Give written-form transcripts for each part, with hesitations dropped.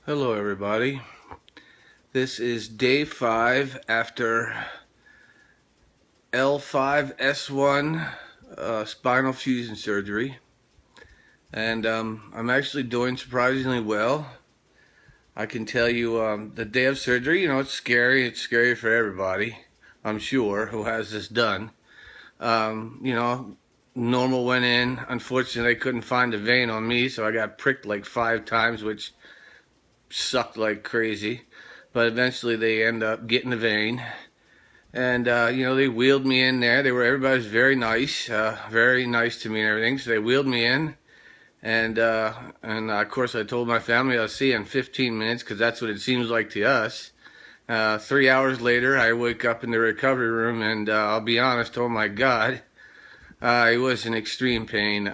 Hello everybody. This is day 5 after L5S1 spinal fusion surgery, and I'm actually doing surprisingly well. I can tell you, the day of surgery, it's scary. It's scary for everybody, I'm sure, who has this done. You know, normal went in. Unfortunately, they couldn't find a vein on me, so I got pricked like 5 times, which sucked like crazy. But eventually they end up getting the vein. And, they wheeled me in there. Everybody was very nice to me and everything. So they wheeled me in. And of course, I told my family I'll see you in 15 minutes because that's what it seems like to us. 3 hours later, I wake up in the recovery room, and I'll be honest, oh my God, it was in extreme pain.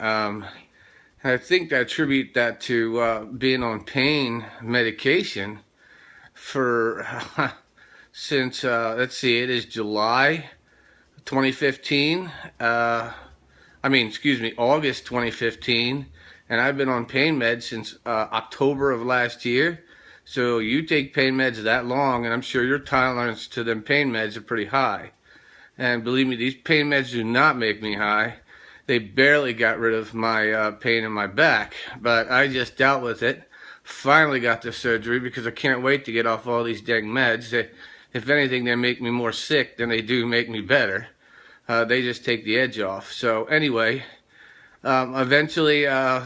I think I attribute that to being on pain medication for since let's see, it is July 2015. August 2015, and I've been on pain meds since October of last year. So you take pain meds that long, and I'm sure your tolerance to them pain meds are pretty high. And believe me, these pain meds do not make me high. They barely got rid of my pain in my back, but I just dealt with it. Finally got the surgery because I can't wait to get off all these dang meds. If anything, they make me more sick than they do make me better. They just take the edge off. So anyway, eventually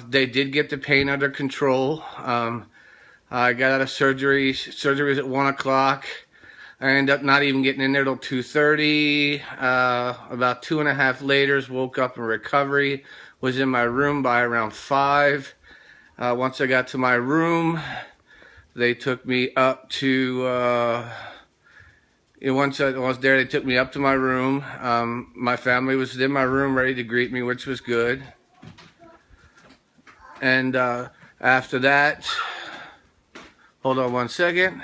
they did get the pain under control. I got out of surgery. Surgery was at 1 o'clock. I ended up not even getting in there till 2:30. About 2.5 later, woke up in recovery. Was in my room by around 5. Once I got to my room, they took me up to. Once I was there, they took me up to my room. My family was in my room, ready to greet me, which was good. And after that, hold on one second.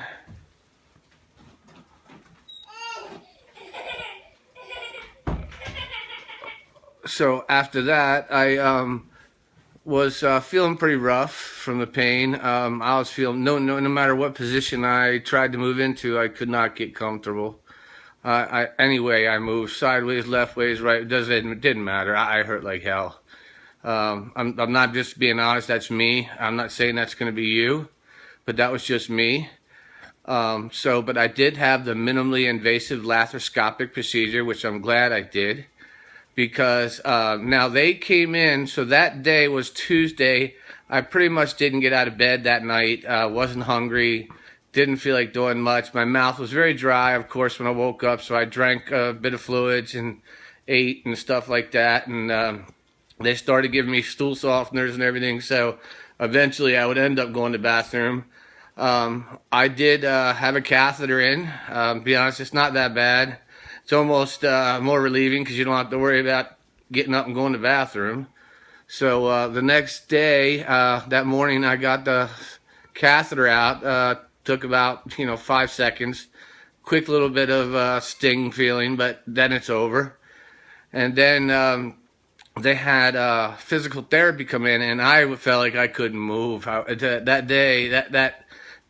So after that, I was feeling pretty rough from the pain. I was feeling no matter what position I tried to move into, I could not get comfortable. Anyway, I moved sideways, left ways, right. It didn't matter. I hurt like hell. I'm not just being honest. That's me. I'm not saying that's going to be you, but that was just me. But I did have the minimally invasive laparoscopic procedure, which I'm glad I did. Because now they came in, so that day was Tuesday. I pretty much didn't get out of bed that night. Wasn't hungry, didn't feel like doing much. My mouth was very dry, of course, when I woke up, so I drank a bit of fluids and ate and stuff like that. And they started giving me stool softeners and everything, so eventually I would end up going to the bathroom. I did have a catheter in. To be honest, it's not that bad. It's almost more relieving because you don't have to worry about getting up and going to the bathroom. So the next day, that morning, I got the catheter out. Took about 5 seconds. Quick little bit of sting feeling, but then it's over. And then they had physical therapy come in, and I felt like I couldn't move. That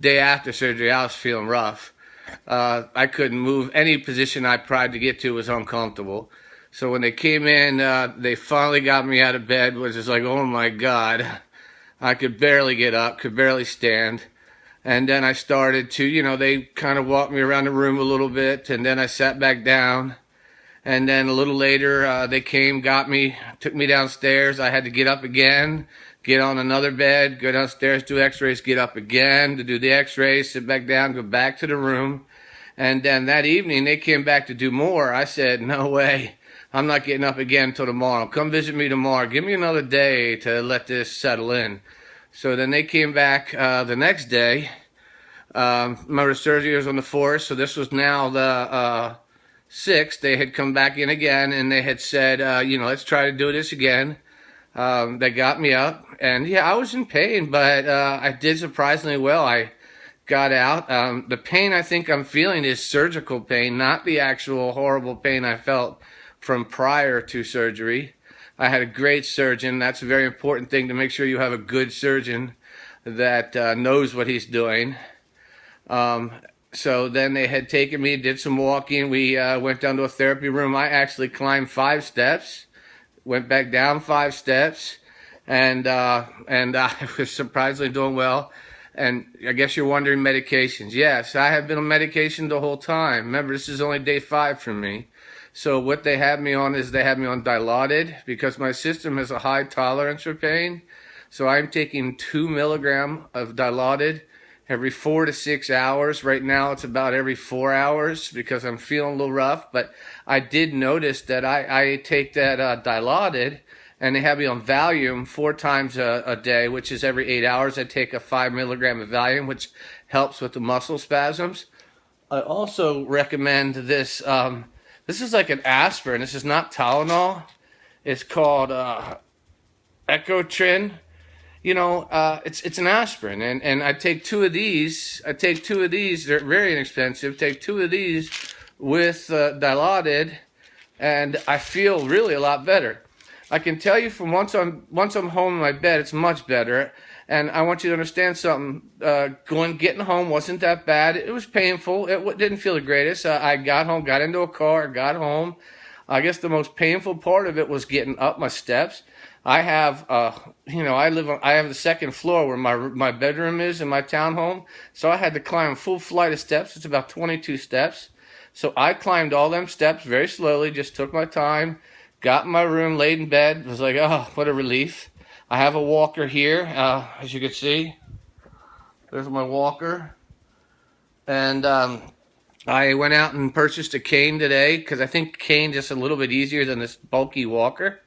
day after surgery, I was feeling rough. I couldn't move. Any position I tried to get to was uncomfortable. So when they came in, they finally got me out of bed, which is like, oh my God. I could barely get up, could barely stand. And then I started to, they kind of walked me around the room a little bit, and then I sat back down. And then a little later, they came, got me, took me downstairs. I had to get up again, get on another bed, go downstairs, do x-rays, get up again to do the x-rays, sit back down, go back to the room. And then that evening, they came back to do more. I said, no way. I'm not getting up again until tomorrow. Come visit me tomorrow. Give me another day to let this settle in. So then they came back the next day. My surgery was on the 4th, so this was now the 6th. They had come back in again, and they had said, let's try to do this again. They got me up, and yeah, I was in pain, but I did surprisingly well. I got out. The pain I think I'm feeling is surgical pain, not the actual horrible pain I felt from prior to surgery. I had a great surgeon. That's a very important thing, to make sure you have a good surgeon that knows what he's doing. So then they had taken me, did some walking. We went down to a therapy room. I actually climbed 5 steps, went back down 5 steps, and I was surprisingly doing well. And I guess you're wondering medications. Yes, I have been on medication the whole time. Remember, this is only day 5 for me. So what they have me on is they have me on Dilaudid because my system has a high tolerance for pain. So I'm taking 2 milligrams of Dilaudid every 4 to 6 hours. Right now it's about every 4 hours because I'm feeling a little rough. But I did notice that I take that Dilaudid, and they have me on Valium 4 times a day, which is every 8 hours. I take a 5 milligram of Valium, which helps with the muscle spasms. I also recommend this. This is like an aspirin. This is not Tylenol. It's called Ecotrin. You know, it's an aspirin, and I take 2 of these. They're very inexpensive. Take 2 of these with Dilaudid, and I feel really a lot better. I can tell you from once I'm home in my bed, it's much better. And I want you to understand something. Getting home wasn't that bad. It was painful. It didn't feel the greatest. I got home, got into a car, got home. I guess the most painful part of it was getting up my steps. I have, I have the 2nd floor where my bedroom is in my townhome. So I had to climb a full flight of steps. It's about 22 steps. So I climbed all them steps very slowly, just took my time. Got in my room, laid in bed, was like, oh, what a relief. I have a walker here, as you can see. There's my walker. And I went out and purchased a cane today, because I think cane just a little bit easier than this bulky walker.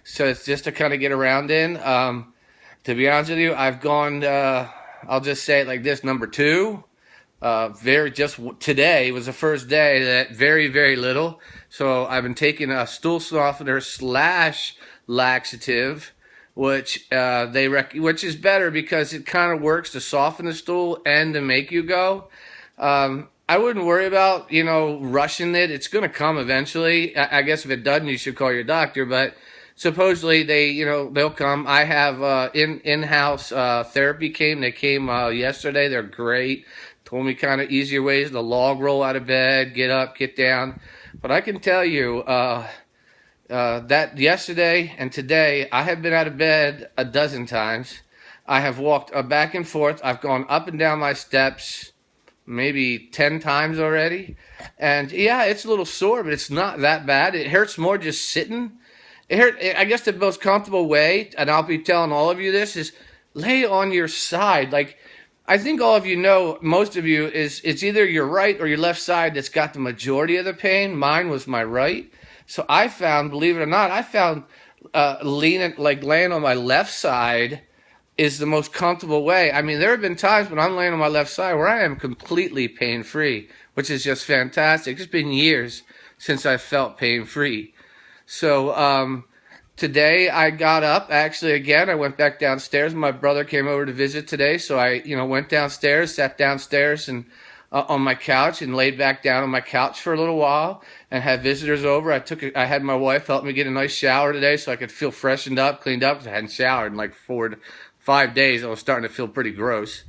So it's just to kind of get around in. To be honest with you, I've gone, I'll just say it like this, number 2. Today was the first day that very, very little. So I've been taking a stool softener / laxative, which is better because it kind of works to soften the stool and to make you go. I wouldn't worry about, rushing it. It's going to come eventually. I guess if it doesn't, you should call your doctor, but supposedly they'll come. I have in-house therapy cane. They came yesterday. They're great. Told me kind of easier ways to log roll out of bed, get up, get down. But I can tell you that yesterday and today I have been out of bed a dozen times. I have walked back and forth. I've gone up and down my steps maybe 10 times already. And yeah, it's a little sore, but it's not that bad. It hurts more just sitting. I guess the most comfortable way, and I'll be telling all of you this, is lay on your side. Like, I think all of you know, most of you, it's either your right or your left side that's got the majority of the pain. Mine was my right. So I found, believe it or not, laying on my left side is the most comfortable way. I mean, there have been times when I'm laying on my left side where I am completely pain-free, which is just fantastic. It's been years since I felt pain-free. So today I got up, actually again, I went back downstairs. My brother came over to visit today, so I went downstairs, sat downstairs and on my couch and laid back down on my couch for a little while and had visitors over. I had my wife help me get a nice shower today so I could feel freshened up, cleaned up, because I hadn't showered in like 4 to 5 days. I was starting to feel pretty gross.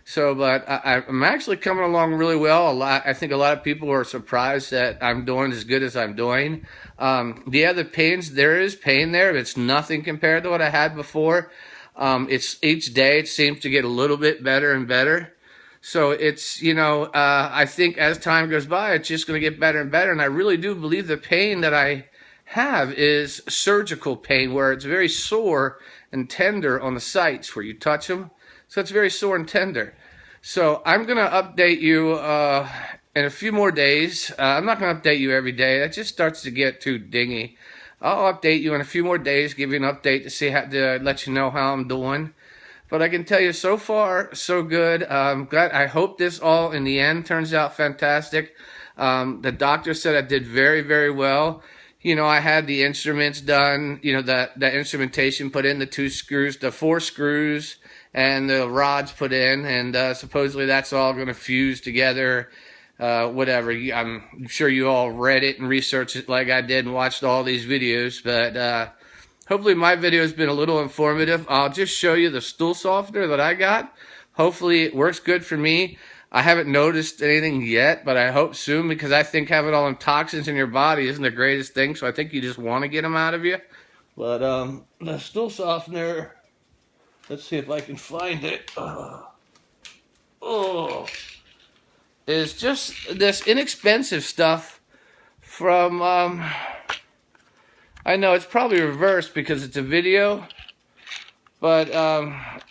So, but I'm actually coming along really well. I think a lot of people are surprised that I'm doing as good as I'm doing. Yeah, there is pain there, but it's nothing compared to what I had before. It's each day it seems to get a little bit better and better. So it's, I think as time goes by, it's just going to get better and better. And I really do believe the pain that I have is surgical pain, where it's very sore and tender on the sites where you touch them. So it's very sore and tender. So I'm going to update you in a few more days. I'm not going to update you every day. That just starts to get too dingy. I'll update you in a few more days, give you an update to let you know how I'm doing. But I can tell you, so far, so good. I hope this all in the end turns out fantastic. The doctor said I did very, very well. I had the instruments done, the instrumentation put in, the 4 screws, and the rods put in, and supposedly that's all going to fuse together, whatever. I'm sure you all read it and researched it like I did and watched all these videos, but hopefully my video has been a little informative. I'll just show you the stool softener that I got. Hopefully it works good for me. I haven't noticed anything yet, but I hope soon, because I think having all them toxins in your body isn't the greatest thing, so I think you just want to get them out of you. But the stool softener, let's see if I can find it. Oh, is just this inexpensive stuff from, I know it's probably reversed because it's a video, but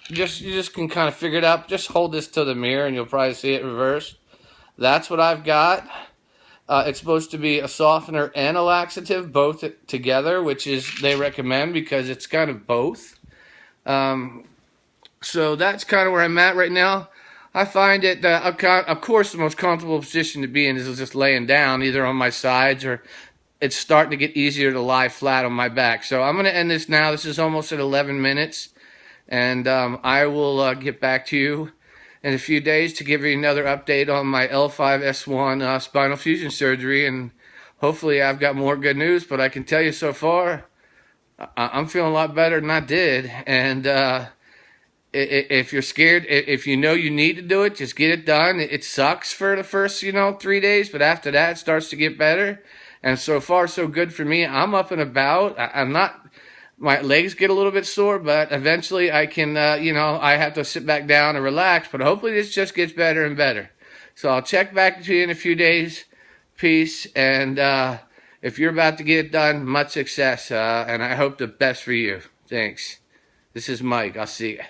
you just can kind of figure it out. Just hold this to the mirror and you'll probably see it reversed. That's what I've got. It's supposed to be a softener and a laxative, both together, which is they recommend because it's kind of both. So that's kind of where I'm at right now. I find it, of course, the most comfortable position to be in is just laying down, either on my sides, or it's starting to get easier to lie flat on my back. So I'm going to end this now. This is almost at 11 minutes. And I will get back to you in a few days to give you another update on my L5S1 spinal fusion surgery. And hopefully I've got more good news. But I can tell you so far, I'm feeling a lot better than I did. And if you're scared, if you know you need to do it, just get it done. It sucks for the first, 3 days. But after that, it starts to get better. And so far, so good for me. I'm up and about. I'm not... My legs get a little bit sore, but eventually I can, I have to sit back down and relax. But hopefully this just gets better and better. So I'll check back to you in a few days. Peace. And if you're about to get it done, much success. And I hope the best for you. Thanks. This is Mike. I'll see you.